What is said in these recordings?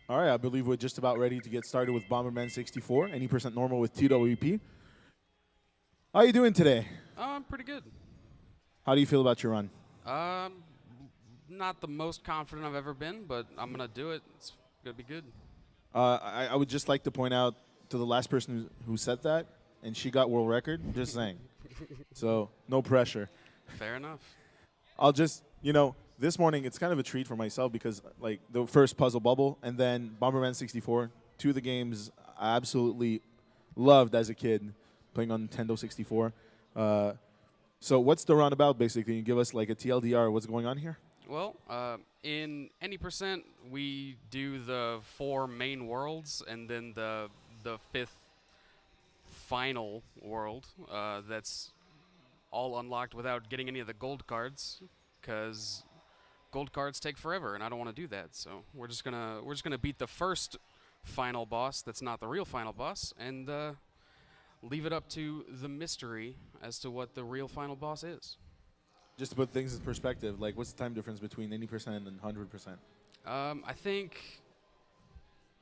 All right, I believe we're just about ready to get started with Bomberman 64, any percent normal with TWP. How are you doing today? I'm pretty good. How do you feel about your run? Um, Not the most confident I've ever been, but I'm gonna do it. It's gonna be good. I would just like to point out to the last person who said that, and she got world record, just saying. So, no pressure. Fair enough. I'll just, this morning it's kind of a treat for myself because, like, the first Puzzle Bubble and then Bomberman 64, two of the games I absolutely loved as a kid playing on Nintendo 64. So what's the run about, basically? Can you give us, like, a TLDR? What's going on here? Well, in any percent, we do the 4 main worlds, and then the 5th final world that's all unlocked without getting any of the gold cards, because gold cards take forever, and I don't want to do that. So we're just gonna beat the first final boss that's not the real final boss, and leave it up to the mystery as to what the real final boss is. Just to put things in perspective, like, what's the time difference between 80% and 100%? I think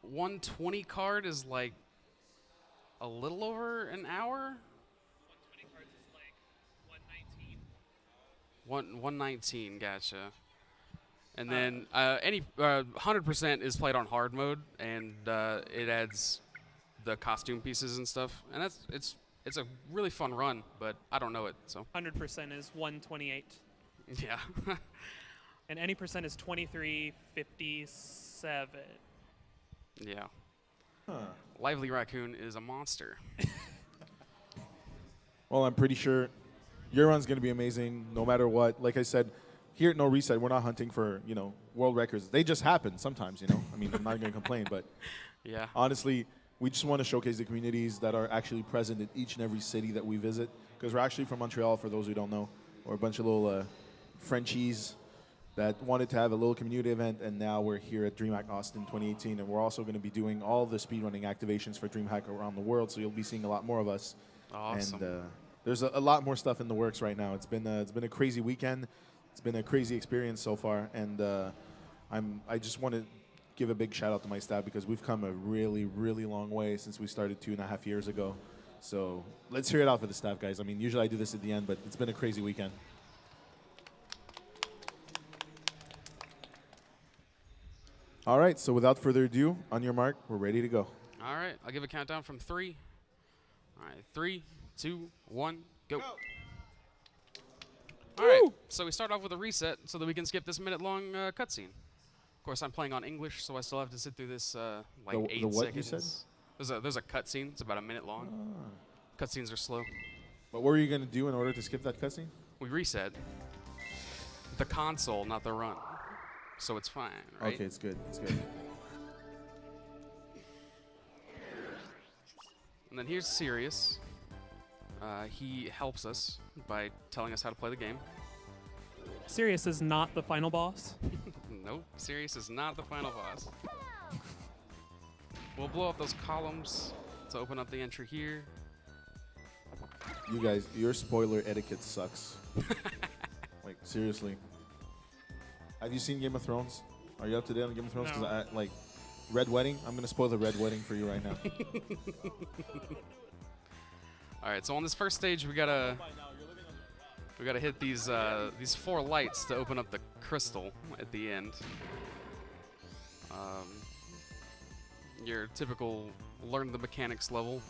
120 card is like a little over an hour. 120 cards is like 119. 119, gotcha. And then any 100% is played on hard mode, and it adds the costume pieces and stuff, and it's a really fun run, but I don't know it, so 100% is 128. yeah. And any percent is 2357. Yeah. Huh. Lively Raccoon is a monster. Well, I'm pretty sure your run's going to be amazing no matter what. Like I said, here at NoReset, we're not hunting for, world records. They just happen sometimes, I mean, I'm not going to complain, but Yeah. honestly, we just want to showcase the communities that are actually present in each and every city that we visit, because we're actually from Montreal, for those who don't know. We're a bunch of little Frenchies that wanted to have a little community event, and now we're here at DreamHack Austin 2018, and we're also going to be doing all the speedrunning activations for DreamHack around the world, so you'll be seeing a lot more of us. Awesome. And there's a lot more stuff in the works right now. It's been a crazy weekend. It's been a crazy experience so far, and I just want to give a big shout out to my staff because we've come a really, really long way since we started 2.5 years ago. So let's hear it out for the staff, guys. I mean, usually I do this at the end, but it's been a crazy weekend. All right, so without further ado, on your mark, we're ready to go. All right, I'll give a countdown from 3. All right, 3, 2, 1, go. All right, so we start off with a reset so that we can skip this minute-long cutscene. Of course, I'm playing on English, so I still have to sit through this like The 8 what you seconds. said? There's a cutscene. It's about a minute long. Cutscenes are slow. But what were you going to do in order to skip that cutscene? We reset the console, not the run, so it's fine, right? Okay, it's good. It's good. And then here's Sirius. He helps us by telling us how to play the game. Sirius is not the final boss. Nope, Sirius is not the final boss. We'll blow up those columns to open up the entry here. You guys, your spoiler etiquette sucks. Like, seriously. Have you seen Game of Thrones? Are you up to date on Game of Thrones? No. Because Red Wedding, I'm going to spoil the Red Wedding for you right now. All right, so on this first stage, we gotta hit these 4 lights to open up the crystal at the end. Your typical learn the mechanics level.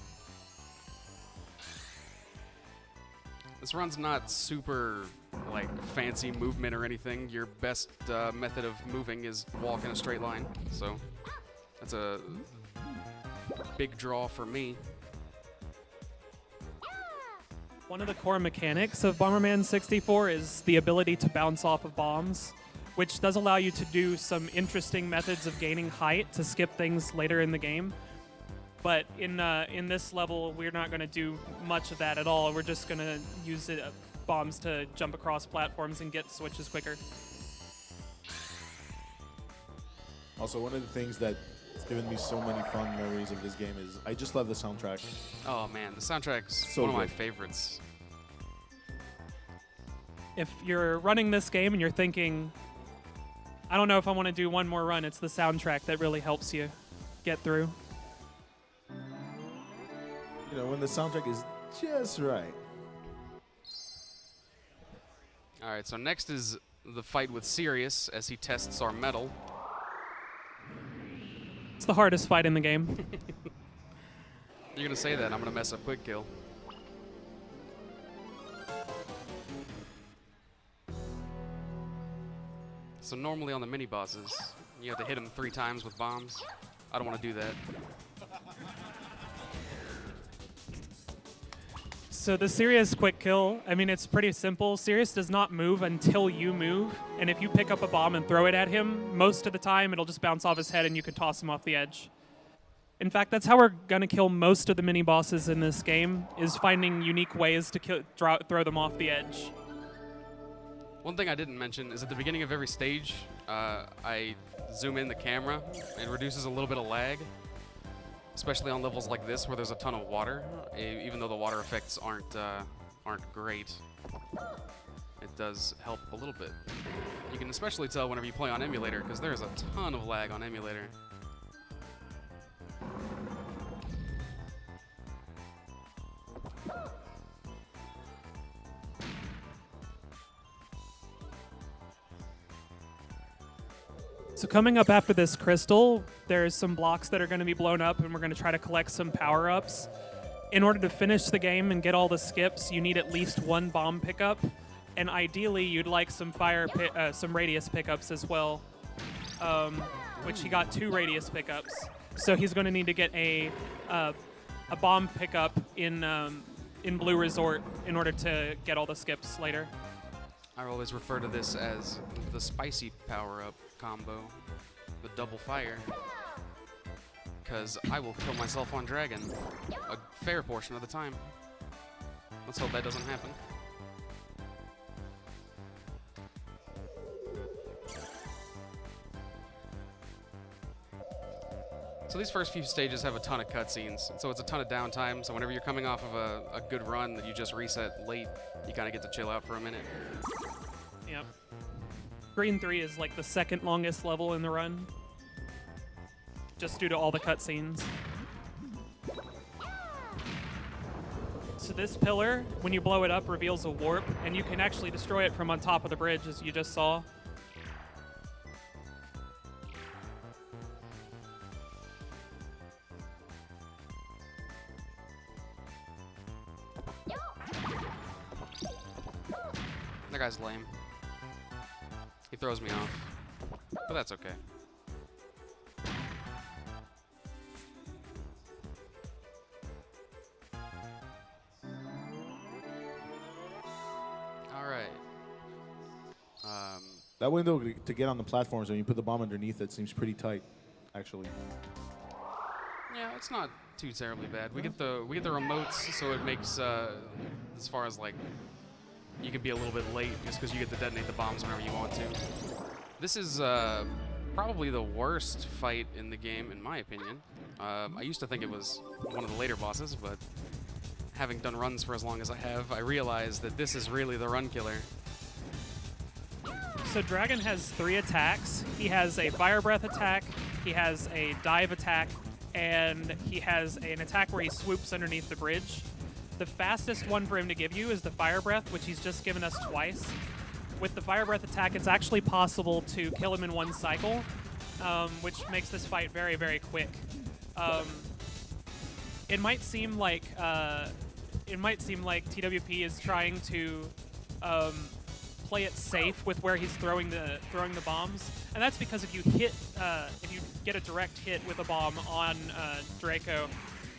This run's not super like fancy movement or anything. Your best method of moving is walk in a straight line. So that's a big draw for me. One of the core mechanics of Bomberman 64 is the ability to bounce off of bombs, which does allow you to do some interesting methods of gaining height to skip things later in the game. But in this level, we're not going to do much of that at all. We're just going to use bombs to jump across platforms and get switches quicker. Also, one of the things that's given me so many fun memories of this game is I just love the soundtrack. Oh man, the soundtrack's So one of my good. favorites. If you're running this game and you're thinking, I don't know if I want to do one more run. It's the soundtrack that really helps you get through. You know, when the soundtrack is just right. All right, so next is the fight with Sirius as he tests our metal. It's the hardest fight in the game. You're gonna say that, I'm gonna mess up quick kill. So normally on the mini bosses, you have to hit them 3 times with bombs. I don't want to do that. So the Sirius quick kill, I mean, it's pretty simple. Sirius does not move until you move, and if you pick up a bomb and throw it at him, most of the time it'll just bounce off his head and you can toss him off the edge. In fact, that's how we're gonna kill most of the mini bosses in this game, is finding unique ways to throw them off the edge. One thing I didn't mention is at the beginning of every stage, I zoom in the camera. It reduces a little bit of lag, especially on levels like this where there's a ton of water. Even though the water effects aren't great, it does help a little bit. You can especially tell whenever you play on emulator, because there's a ton of lag on emulator. So coming up after this crystal, there's some blocks that are going to be blown up, and we're going to try to collect some power-ups. In order to finish the game and get all the skips, you need at least 1 bomb pickup, and ideally you'd like some some radius pickups as well, which he got 2 radius pickups. So he's going to need to get a bomb pickup in Blue Resort in order to get all the skips later. I always refer to this as the spicy power-up combo, the double fire, because I will kill myself on Dragon a fair portion of the time. Let's hope that doesn't happen. So these first few stages have a ton of cutscenes, so it's a ton of downtime, so whenever you're coming off of a good run that you just reset late, you kind of get to chill out for a minute. Yep. Green 3 is like the second longest level in the run, just due to all the cutscenes. So this pillar, when you blow it up, reveals a warp, and you can actually destroy it from on top of the bridge, as you just saw. That guy's lame. He throws me off, but that's okay. All right. That window to get on the platforms when you put the bomb underneath it seems pretty tight, actually. Yeah, it's not too terribly bad. We get the remotes, so it makes as far as like you can be a little bit late just because you get to detonate the bombs whenever you want to. This is probably the worst fight in the game, in my opinion. I used to think it was one of the later bosses, but having done runs for as long as I have, I realized that this is really the run killer. So Dragon has 3 attacks. He has a fire breath attack, he has a dive attack, and he has an attack where he swoops underneath the bridge. The fastest one for him to give you is the fire breath, which he's just given us twice. With the fire breath attack, it's actually possible to kill him in 1 cycle, which makes this fight very, very quick. It might seem like TWP is trying to play it safe with where he's throwing the bombs, and that's because if you get a direct hit with a bomb on Draco,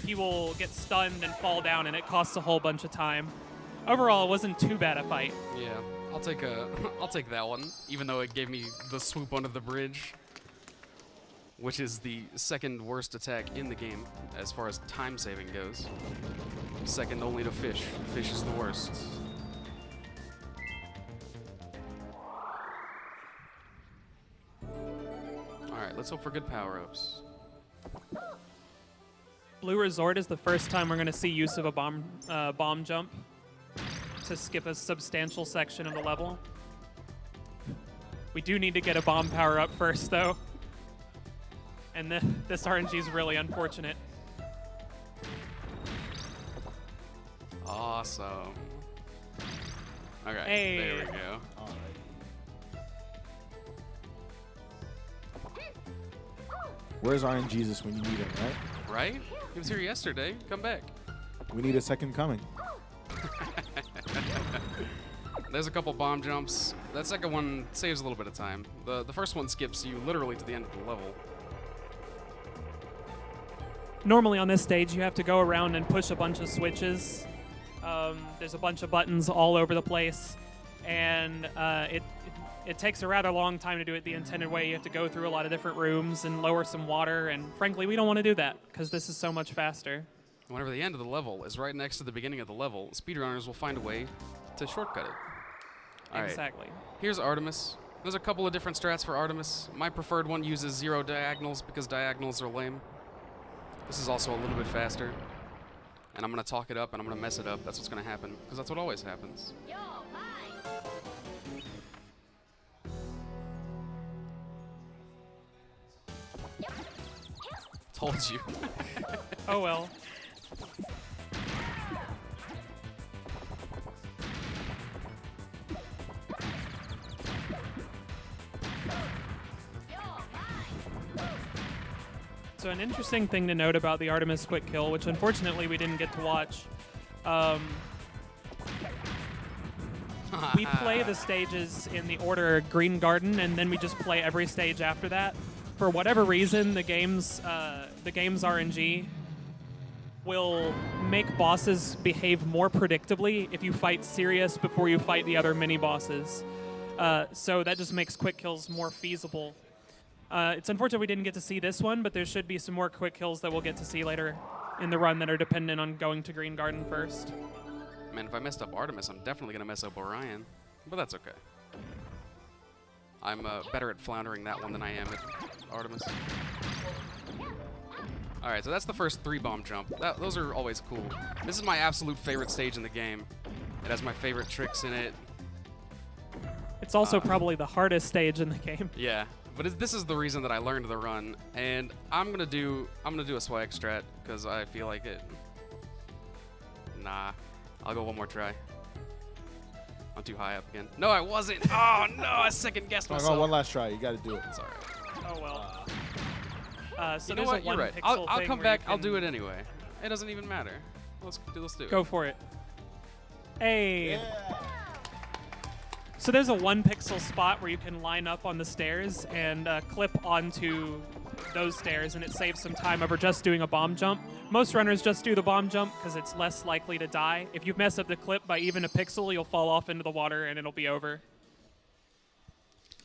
he will get stunned and fall down, and it costs a whole bunch of time. Overall, it wasn't too bad a fight. Yeah, I'll take that one, even though it gave me the swoop under the bridge, which is the second worst attack in the game as far as time saving goes. Second only to Fish. Fish is the worst. Alright, let's hope for good power-ups. Blue Resort is the first time we're going to see use of a bomb jump to skip a substantial section of the level. We do need to get a bomb power up first, though. And this RNG is really unfortunate. Awesome. Okay, Hey. there we go. All right. Where's RNGesus when you need him, right? Right? He was here yesterday. Come back. We need a second coming. There's a couple bomb jumps. That second one saves a little bit of time. The first one skips you literally to the end of the level. Normally on this stage, you have to go around and push a bunch of switches. There's a bunch of buttons all over the place, and it takes a rather long time to do it the intended way. You have to go through a lot of different rooms and lower some water, and frankly, we don't want to do that because this is so much faster. Whenever the end of the level is right next to the beginning of the level, speedrunners will find a way to shortcut it. All right. Exactly. Here's Artemis. There's a couple of different strats for Artemis. My preferred one uses 0 diagonals because diagonals are lame. This is also a little bit faster. And I'm going to talk it up and I'm going to mess it up. That's what's going to happen because that's what always happens. Told you. Oh well. So an interesting thing to note about the Artemis quick kill, which unfortunately we didn't get to watch, we play the stages in the order Green Garden, and then we just play every stage after that. For whatever reason, the game's RNG will make bosses behave more predictably if you fight Sirius before you fight the other mini-bosses. So that just makes quick kills more feasible. It's unfortunate we didn't get to see this one, but there should be some more quick kills that we'll get to see later in the run that are dependent on going to Green Garden first. Man, if I messed up Artemis, I'm definitely going to mess up Orion. But that's okay. I'm better at floundering that one than I am at Artemis. Alright, so that's the first 3 bomb jump. Those are always cool. This is my absolute favorite stage in the game. It has my favorite tricks in it. It's also probably the hardest stage in the game. Yeah, but this is the reason that I learned the run, and I'm gonna do a swag strat because I feel like it. Nah, I'll go one more try. I'm too high up again. No, I wasn't. Oh no, I second guessed Come on, myself. one last try. You got to do it. It's all right. Oh well. So You know there's what? a You're one right. pixel I'll thing come where you back. I'll can do it anyway. It doesn't even matter. Let's do it. Go for it. Hey. So there's a 1 pixel spot where you can line up on the stairs and clip onto those stairs, and it saves some time over just doing a bomb jump. Most runners just do the bomb jump because it's less likely to die. If you mess up the clip by even a pixel, you'll fall off into the water and it'll be over.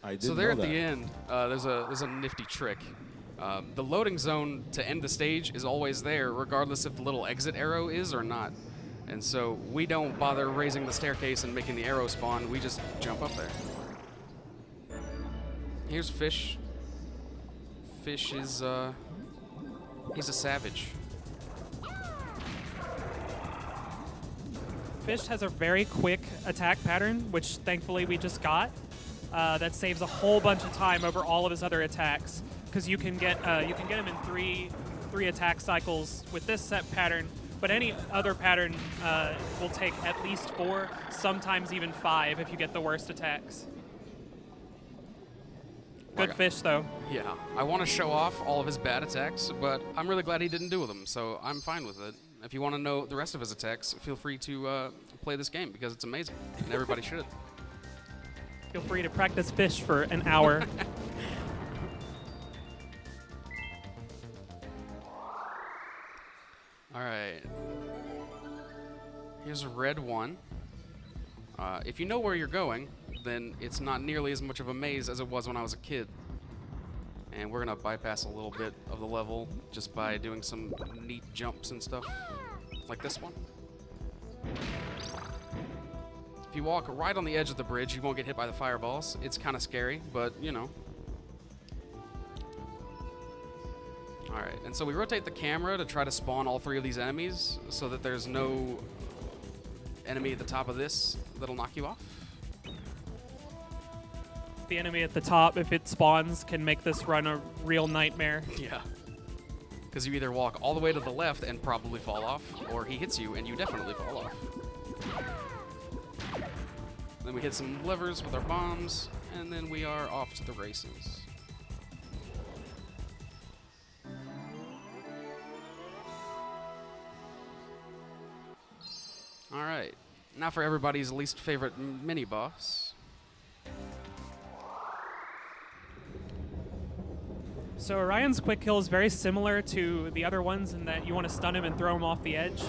I didn't So there know at the that. end, there's a nifty trick. The loading zone to end the stage is always there, regardless if the little exit arrow is or not. And so we don't bother raising the staircase and making the arrow spawn. We just jump up there. Here's Fish. Fish is he's a savage. Fish has a very quick attack pattern, which thankfully we just got. That saves a whole bunch of time over all of his other attacks, because you can get him in three attack cycles with this set pattern. But any other pattern will take at least 4, sometimes even 5 if you get the worst attacks. Good Okay. Fish, though. Yeah, I want to show off all of his bad attacks, but I'm really glad he didn't do them, so I'm fine with it. If you want to know the rest of his attacks, feel free to play this game because it's amazing, and everybody should. Feel free to practice Fish for an hour. All right. Here's a red one. If you know where you're going, then it's not nearly as much of a maze as it was when I was a kid. And we're going to bypass a little bit of the level just by doing some neat jumps and stuff, like this one. If you walk right on the edge of the bridge, you won't get hit by the fireballs. It's kind of scary, but you know. Alright, and so we rotate the camera to try to spawn all 3 of these enemies so that there's no enemy at the top of this that'll knock you off. the enemy at the top, if it spawns, can make this run a real nightmare. Yeah. Because you either walk all the way to the left and probably fall off, or he hits you and you definitely fall off. Then we hit some levers with our bombs, and then we are off to the races. Alright, now for everybody's least favorite mini-boss. So Orion's quick kill is very similar to the other ones in that you want to stun him and throw him off the edge.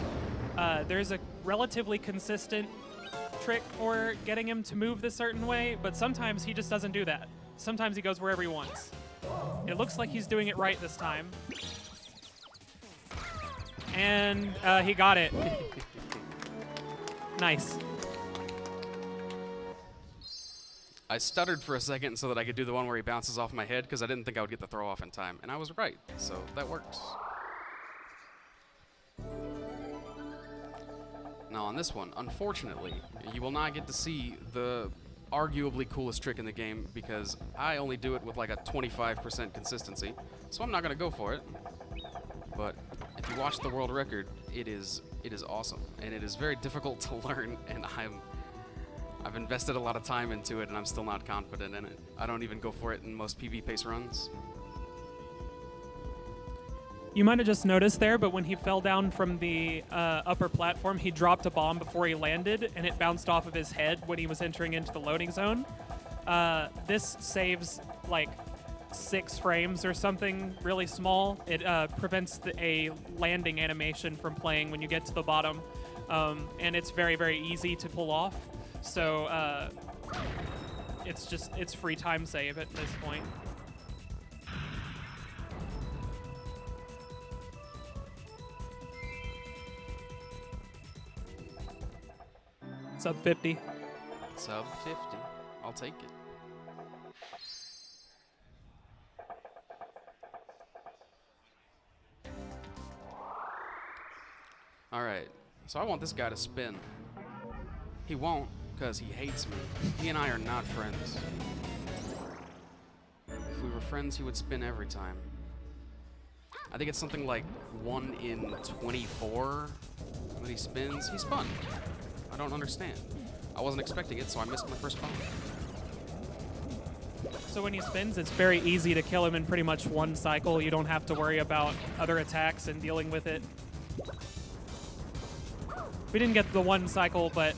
There's a relatively consistent trick for getting him to move this certain way, but sometimes he just doesn't do that. Sometimes he goes wherever he wants. It looks like he's doing it right this time. And he got it. Nice. I stuttered for a second so that I could do the one where he bounces off my head because I didn't think I would get the throw off in time, and I was right, so that works. Now on this one, unfortunately, you will not get to see the arguably coolest trick in the game because I only do it with like a 25% consistency, so I'm not going to go for it. But if you watch the world record, it is awesome, and it is very difficult to learn, and I've invested a lot of time into it, and I'm still not confident in it. I don't even go for it in most PB pace runs. You might have just noticed there, but when he fell down from the upper platform, he dropped a bomb before he landed, and it bounced off of his head when he was entering into the loading zone. This saves like 6 frames or something really small. It prevents a landing animation from playing when you get to the bottom, and it's very, very easy to pull off. So it's free time save at this point. Sub 50. Sub 50. I'll take it. Alright, so I want this guy to spin. He won't, because he hates me. He and I are not friends. If we were friends, he would spin every time. I think it's something like 1 in 24 when he spins. He spun. I don't understand. I wasn't expecting it, so I missed my first bomb. So when he spins, it's very easy to kill him in pretty much one cycle. You don't have to worry about other attacks and dealing with it. We didn't get the one cycle, but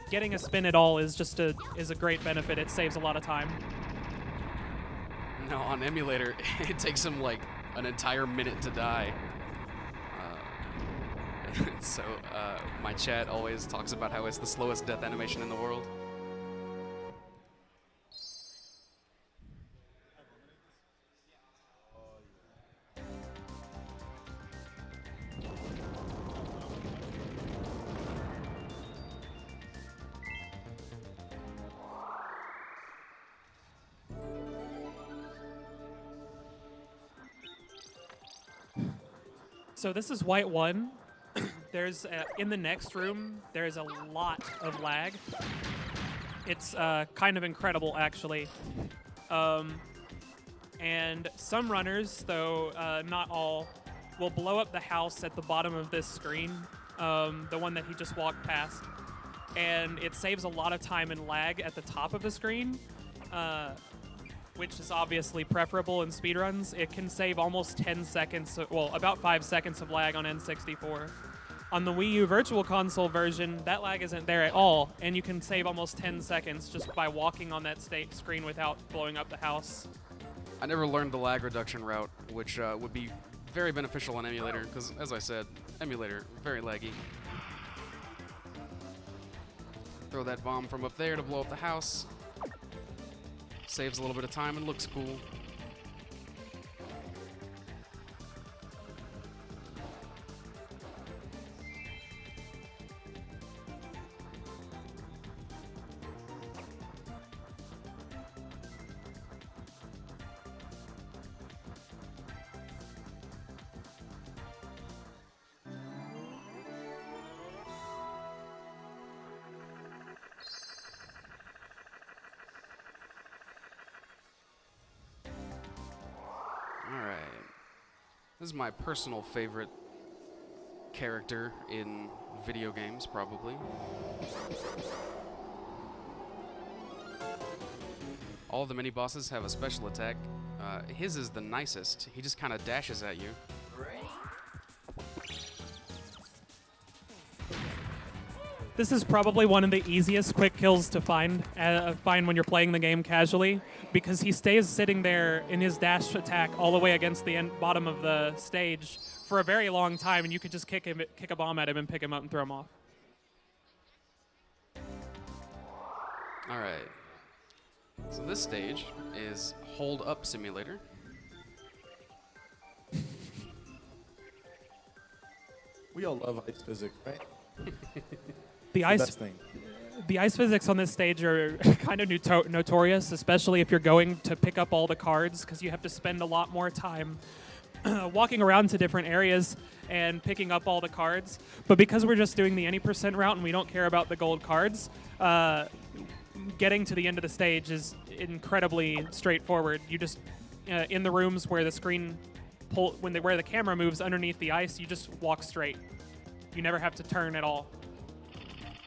getting a spin at all is just a great benefit. It saves a lot of time. No, on emulator, it takes him like an entire minute to die. So my chat always talks about how it's the slowest death animation in the world. So this is White 1. There's in the next room, there's a lot of lag. It's kind of incredible, actually. And some runners, though not all, will blow up the house at the bottom of this screen, the one that he just walked past. And it saves a lot of time and lag at the top of the screen, which is obviously preferable in speedruns. It can save almost 10 seconds, well, about 5 seconds of lag on N64. On the Wii U Virtual Console version, that lag isn't there at all, and you can save almost 10 seconds just by walking on that screen without blowing up the house. I never learned the lag reduction route, which would be very beneficial on emulator, because as I said, emulator, very laggy. Throw that bomb from up there to blow up the house. Saves a little bit of time and looks cool. This is my personal favorite character in video games, probably. All the mini-bosses have a special attack. His is the nicest. He just kind of dashes at you. This is probably one of the easiest quick kills to find when you're playing the game casually, because he stays sitting there in his dash attack all the way against the bottom of the stage for a very long time, and you could just kick a bomb at him and pick him up and throw him off. All right. So this stage is Hold Up Simulator. We all love ice physics, right? The The ice best thing. The ice physics on this stage are kind of notorious, especially if you're going to pick up all the cards, because you have to spend a lot more time walking around to different areas and picking up all the cards. But because we're just doing the any percent route and we don't care about the gold cards, getting to the end of the stage is incredibly straightforward. You just, in the rooms where the screen, where the camera moves underneath the ice, you just walk straight. You never have to turn at all.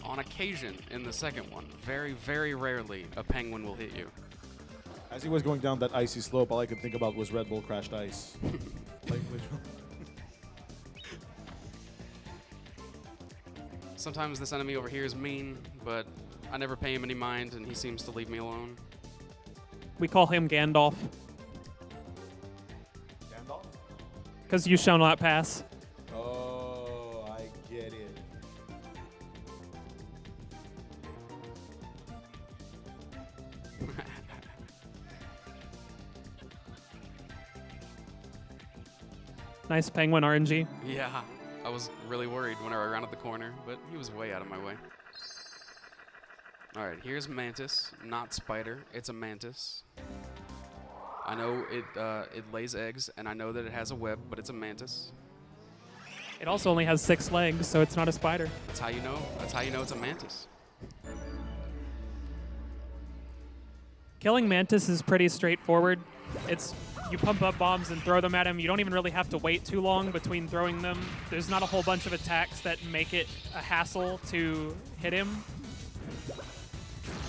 On occasion, in the second one, very, very rarely, a penguin will hit you. As he was going down that icy slope, all I could think about was Red Bull crashed ice. Like, literally. Sometimes this enemy over here is mean, but I never pay him any mind, and he seems to leave me alone. We call him Gandalf, Gandalf? because you shall not pass. Oh, I get it. Nice penguin RNG. Yeah, I was really worried when I rounded the corner, but he was way out of my way. All right, here's Mantis, not spider. It's a mantis. I know it lays eggs, and I know that it has a web, but it's a mantis. It also only has 6 legs, so it's not a spider. That's how you know. That's how you know it's a mantis. Killing Mantis is pretty straightforward. You pump up bombs and throw them at him. You don't even really have to wait too long between throwing them. There's not a whole bunch of attacks that make it a hassle to hit him.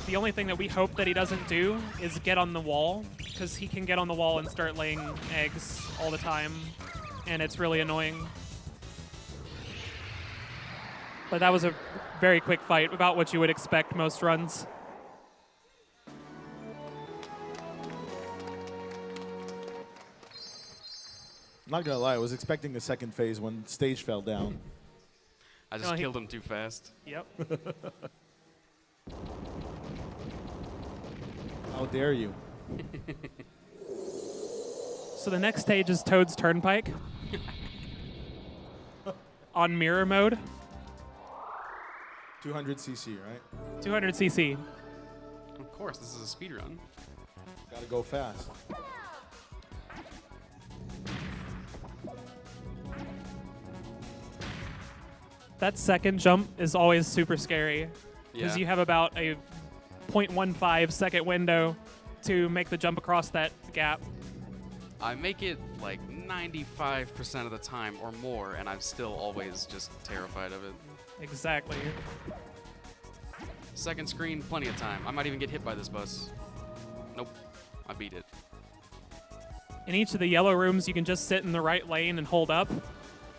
The only thing that we hope that he doesn't do is get on the wall, because he can get on the wall and start laying eggs all the time, and it's really annoying. But that was a very quick fight, about what you would expect most runs. Not gonna lie, I was expecting the second phase when stage fell down. I just killed him too fast. Yep. How dare you? So the next stage is Toad's Turnpike on mirror mode, 200cc, right? 200cc. Of course, this is a speedrun. Gotta go fast. That second jump is always super scary, because Yeah. you have about a 0.15 second window to make the jump across that gap. I make it like 95% of the time or more, and I'm still always just terrified of it. Exactly. Second screen, plenty of time. I might even get hit by this bus. Nope, I beat it. In each of the yellow rooms, you can just sit in the right lane and hold up,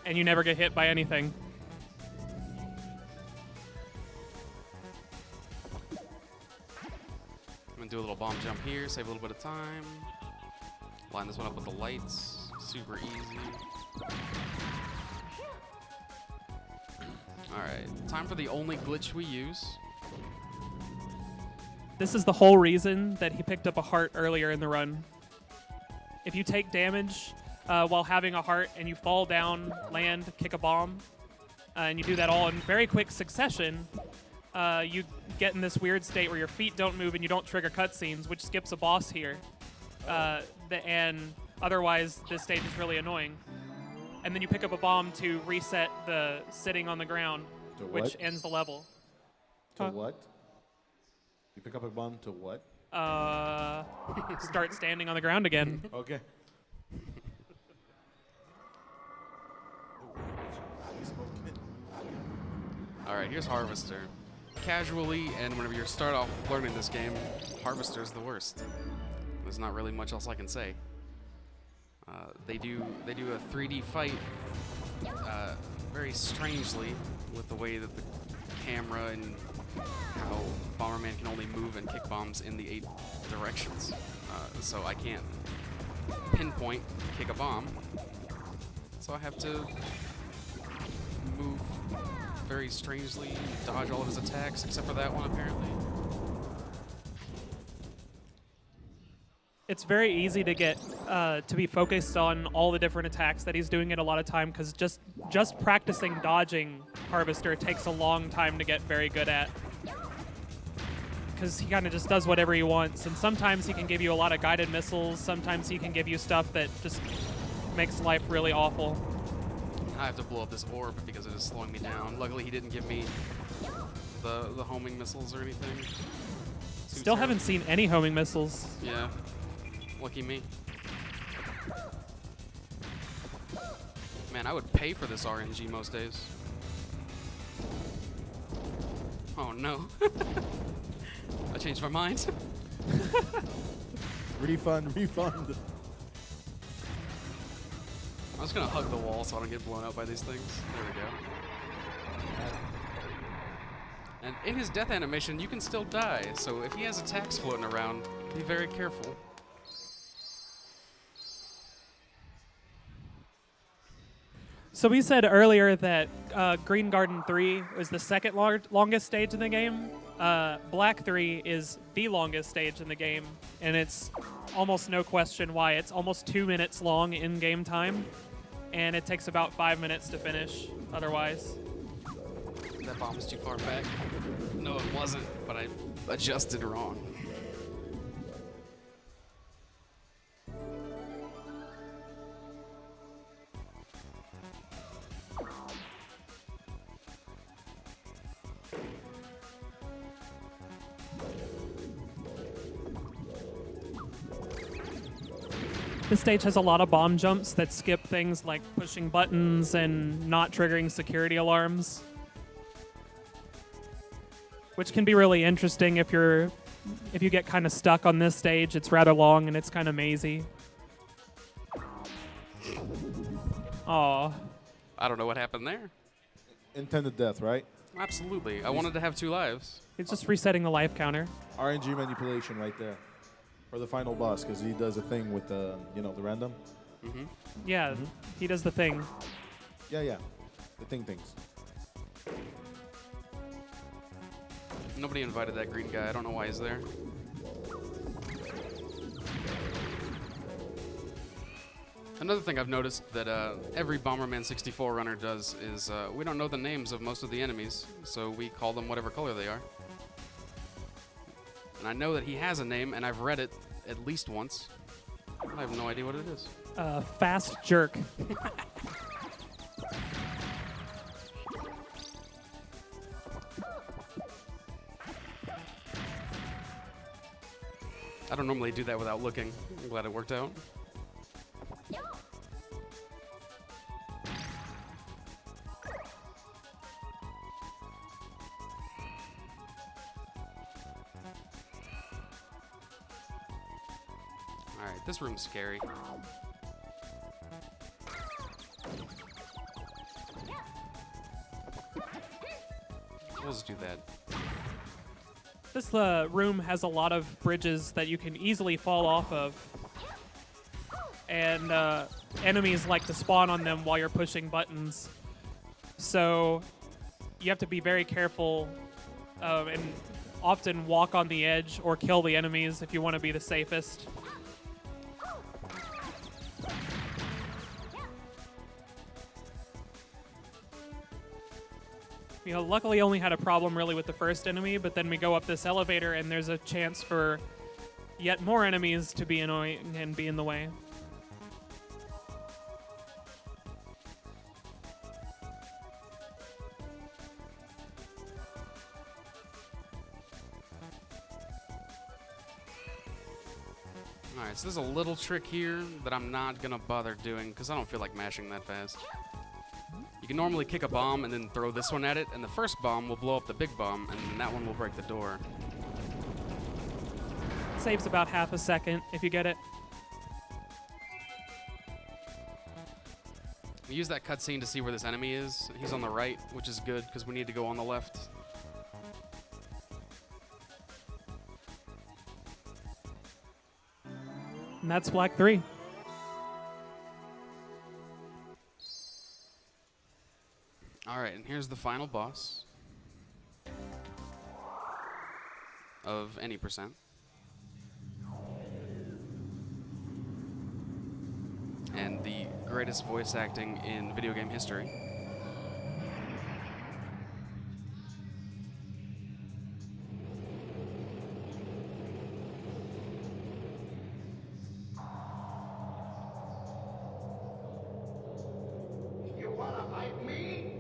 and you never get hit by anything. I'm gonna do a little bomb jump here, save a little bit of time. Line this one up with the lights. Super easy. Alright, time for the only glitch we use. This is the whole reason that he picked up a heart earlier in the run. If you take damage while having a heart and you fall down, land, kick a bomb, and you do that all in very quick succession, you get in this weird state where your feet don't move and you don't trigger cutscenes, which skips a boss here. And otherwise, this stage is really annoying. And then you pick up a bomb to reset the sitting on the ground, To which what? ends the level. To what? You pick up a bomb to what? Start standing on the ground again. Okay. All right, here's Harvester. Casually, and whenever you start off learning this game, Harvester's the worst. There's not really much else I can say. They do a 3D fight very strangely with the way that the camera and how Bomberman can only move and kick bombs in the 8 directions. So I can't pinpoint kick a bomb. So I have to move very strangely, dodge all of his attacks, except for that one, apparently. It's very easy to get to be focused on all the different attacks that he's doing at a lot of time, because just practicing dodging Harvester takes a long time to get very good at. Because he kind of just does whatever he wants, and sometimes he can give you a lot of guided missiles, sometimes he can give you stuff that just makes life really awful. I have to blow up this orb because it is slowing me down. Luckily, he didn't give me the homing missiles or anything. Still haven't seen any homing missiles. Yeah. Lucky me. Man, I would pay for this RNG most days. Oh no. I changed my mind. Refund, refund. I'm just gonna hug the wall so I don't get blown out by these things. There we go. And in his death animation, you can still die. So if he has attacks floating around, be very careful. So we said earlier that Green Garden 3 was the second longest stage in the game. Black 3 is the longest stage in the game, and it's almost no question why. It's almost 2 minutes long in game time, and it takes about 5 minutes to finish otherwise. That bomb was too far back. No, it wasn't, but I adjusted wrong. This stage has a lot of bomb jumps that skip things like pushing buttons and not triggering security alarms, which can be really interesting if you get kind of stuck on this stage. It's rather long and it's kind of mazy. Aw. I don't know what happened there. Intended death, right? Absolutely. I wanted to have 2 lives. It's just resetting the life counter. RNG manipulation right there. For the final boss, because he does a thing with the, the random. Mm-hmm. Yeah, he does the thing. Yeah. The things. Nobody invited that green guy. I don't know why he's there. Another thing I've noticed that every Bomberman 64 runner does is we don't know the names of most of the enemies, so we call them whatever color they are. And I know that he has a name, and I've read it at least once. I have no idea what it is. Fast Jerk. I don't normally do that without looking. I'm glad it worked out. Alright, this room's scary. We'll just do that. This room has a lot of bridges that you can easily fall off of. And enemies like to spawn on them while you're pushing buttons. So you have to be very careful and often walk on the edge or kill the enemies if you want to be the safest. Luckily only had a problem really with the first enemy, but then we go up this elevator and there's a chance for yet more enemies to be annoying and be in the way. Alright, so there's a little trick here that I'm not gonna bother doing because I don't feel like mashing that fast. You You can normally kick a bomb and then throw this one at it, and the first bomb will blow up the big bomb, and then that one will break the door. Saves about half a second if you get it. We use that cutscene to see where this enemy is. He's on the right, which is good because we need to go on the left. And that's Black 3. All right, and here's the final boss of any percent. And the greatest voice acting in video game history. You wanna fight me?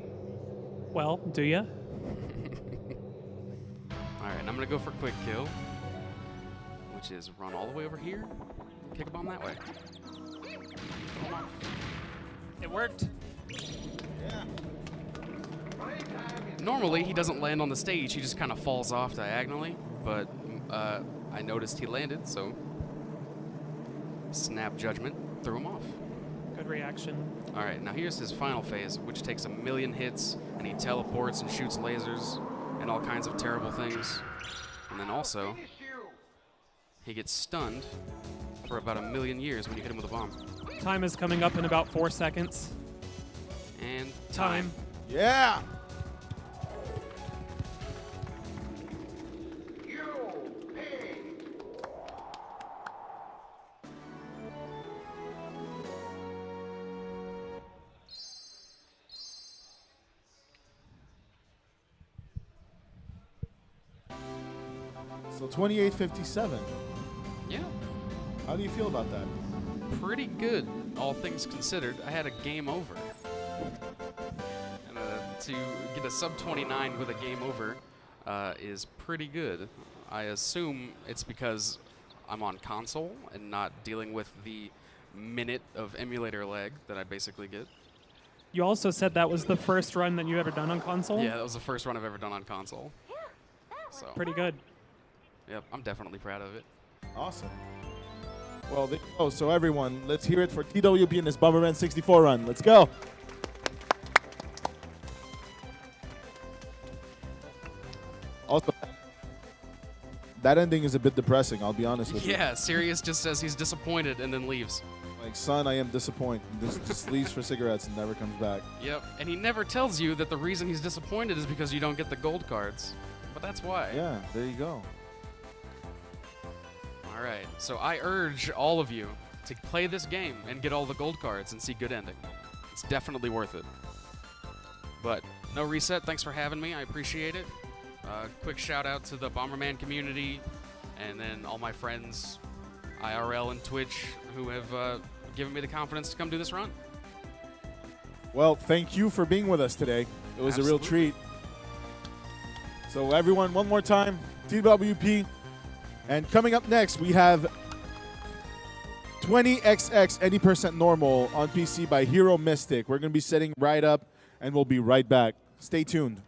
Well, do ya? All right, and I'm gonna go for quick kill, which is run all the way over here, kick a bomb that way. It worked. Normally, he doesn't land on the stage, he just kind of falls off diagonally, but I noticed he landed, so snap judgment, threw him off. Good reaction. All right, now here's his final phase, which takes 1,000,000 hits, and he teleports and shoots lasers and all kinds of terrible things. And then also, he gets stunned for about 1,000,000 years when you hit him with a bomb. Time is coming up in about 4 seconds. And Time. Yeah. You pig! So 28:57. Yeah, How do you feel about that? pretty good, all things considered. I had a game over. And to get a sub 29 with a game over is pretty good. I assume it's because I'm on console and not dealing with the minute of emulator lag that I basically get. You also said that was the first run that you ever done on console? Yeah, that was the first run I've ever done on console. So, Pretty good. yep, I'm definitely proud of it. Awesome. Well, there you go. So everyone, let's hear it for TWP in this Bomberman 64 run. Let's go. Also, that ending is a bit depressing, I'll be honest with you. Yeah, Sirius just says he's disappointed and then leaves. Like, son, I am disappointed. This just leaves for cigarettes and never comes back. Yep, and he never tells you that the reason he's disappointed is because you don't get the gold cards. But that's why. Yeah, there you go. All right, so I urge all of you to play this game and get all the gold cards and see good ending. It's definitely worth it. But NoReset, thanks for having me. I appreciate it. Quick shout out to the Bomberman community and then all my friends, IRL and Twitch, who have given me the confidence to come do this run. Well, thank you for being with us today. It was a real treat. So everyone, one more time, TWP. And coming up next, we have 20XX Any Percent Normal on PC by Hero Mystic. We're going to be setting right up, and we'll be right back. Stay tuned.